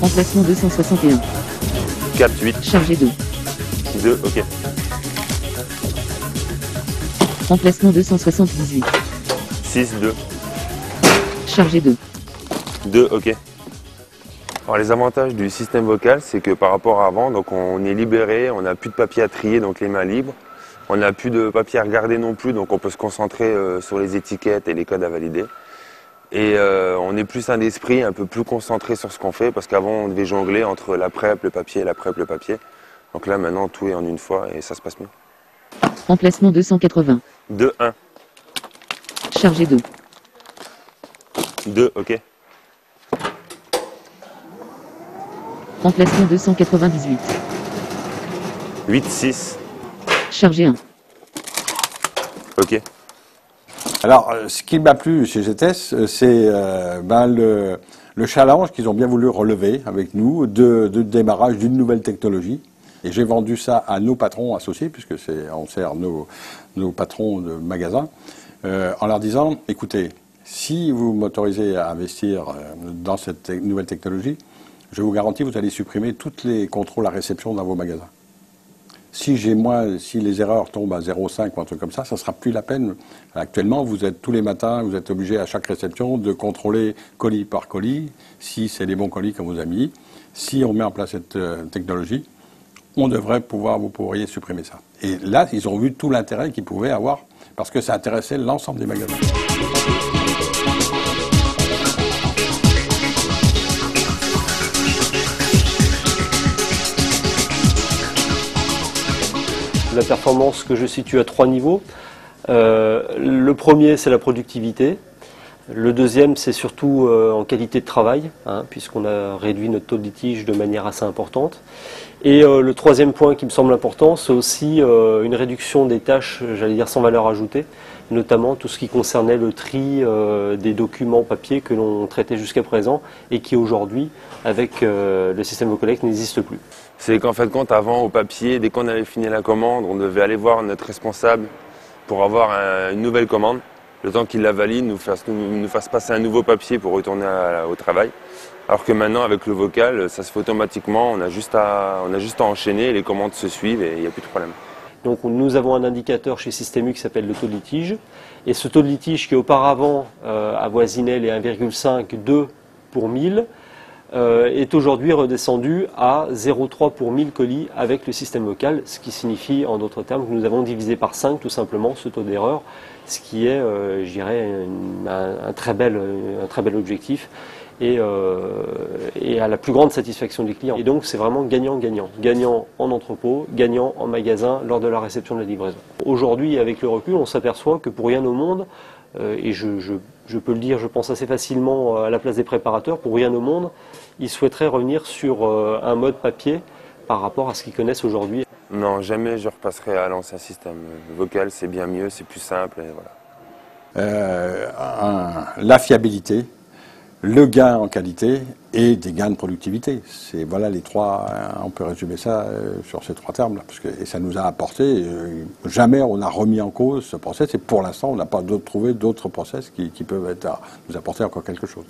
Emplacement 261. 4, 8, Chargé 2. 2, ok. Emplacement 278. 6, 2, Chargé 2. 2, ok. Alors les avantages du système vocal, c'est que par rapport à avant, donc on est libéré, on n'a plus de papier à trier, donc les mains libres. On n'a plus de papier à regarder non plus, donc on peut se concentrer sur les étiquettes et les codes à valider. Et on est plus un esprit, un peu plus concentré sur ce qu'on fait, parce qu'avant on devait jongler entre la prep, le papier, la prep, le papier. Donc là maintenant tout est en une fois et ça se passe mieux. Emplacement 280. 2, 1, Chargé 2. 2, ok. Emplacement 298. 8, 6, Chargé 1. ok. Alors, ce qui m'a plu chez GTS, c'est le challenge qu'ils ont bien voulu relever avec nous de démarrage d'une nouvelle technologie. Et j'ai vendu ça à nos patrons associés, puisque on sert nos patrons de magasins, en leur disant, écoutez, si vous m'autorisez à investir dans cette nouvelle technologie, je vous garantis, vous allez supprimer tous les contrôles à réception dans vos magasins. Si les erreurs tombent à 0,5 ou un truc comme ça ne sera plus la peine. Actuellement, vous êtes tous les matins, vous êtes obligé à chaque réception de contrôler colis par colis, si c'est les bons colis qu'on vous a mis. Si on met en place cette technologie, vous pourriez supprimer ça. Et là, ils ont vu tout l'intérêt qu'ils pouvaient avoir, parce que ça intéressait l'ensemble des magasins. La performance que je situe à 3 niveaux. Le premier, c'est la productivité. Le deuxième, c'est surtout en qualité de travail, puisqu'on a réduit notre taux de litige de manière assez importante. Et le troisième point qui me semble important, c'est aussi une réduction des tâches, j'allais dire sans valeur ajoutée, notamment tout ce qui concernait le tri des documents papier que l'on traitait jusqu'à présent et qui aujourd'hui, avec le système VoCollect, n'existe plus. C'est qu'en fait, compte, avant, au papier, dès qu'on avait fini la commande, on devait aller voir notre responsable pour avoir une nouvelle commande. Le temps qu'il la valide, nous fasse passer un nouveau papier pour retourner au travail. Alors que maintenant, avec le vocal, ça se fait automatiquement, on a juste à enchaîner, les commandes se suivent et il n'y a plus de problème. Donc nous avons un indicateur chez Système U qui s'appelle le taux de litige. Et ce taux de litige qui auparavant avoisinait les 1,5, 2 pour 1000, est aujourd'hui redescendu à 0,3 pour 1000 colis avec le système vocal, ce qui signifie en d'autres termes que nous avons divisé par 5 tout simplement ce taux d'erreur, ce qui est, je dirais, un très bel objectif et à la plus grande satisfaction des clients. Et donc c'est vraiment gagnant-gagnant. Gagnant en entrepôt, gagnant en magasin lors de la réception de la livraison. Aujourd'hui, avec le recul, on s'aperçoit que pour rien au monde, et je peux le dire, je pense assez facilement à la place des préparateurs, pour rien au monde, ils souhaiteraient revenir sur un mode papier par rapport à ce qu'ils connaissent aujourd'hui. Non, jamais je repasserai à l'ancien système. Le vocal, c'est bien mieux, c'est plus simple, et voilà. La fiabilité, le gain en qualité et des gains de productivité. Voilà les trois, on peut résumer ça sur ces trois termes-là, et ça nous a apporté, jamais on a remis en cause ce process, et pour l'instant on n'a pas trouvé d'autres process qui peuvent nous apporter encore quelque chose.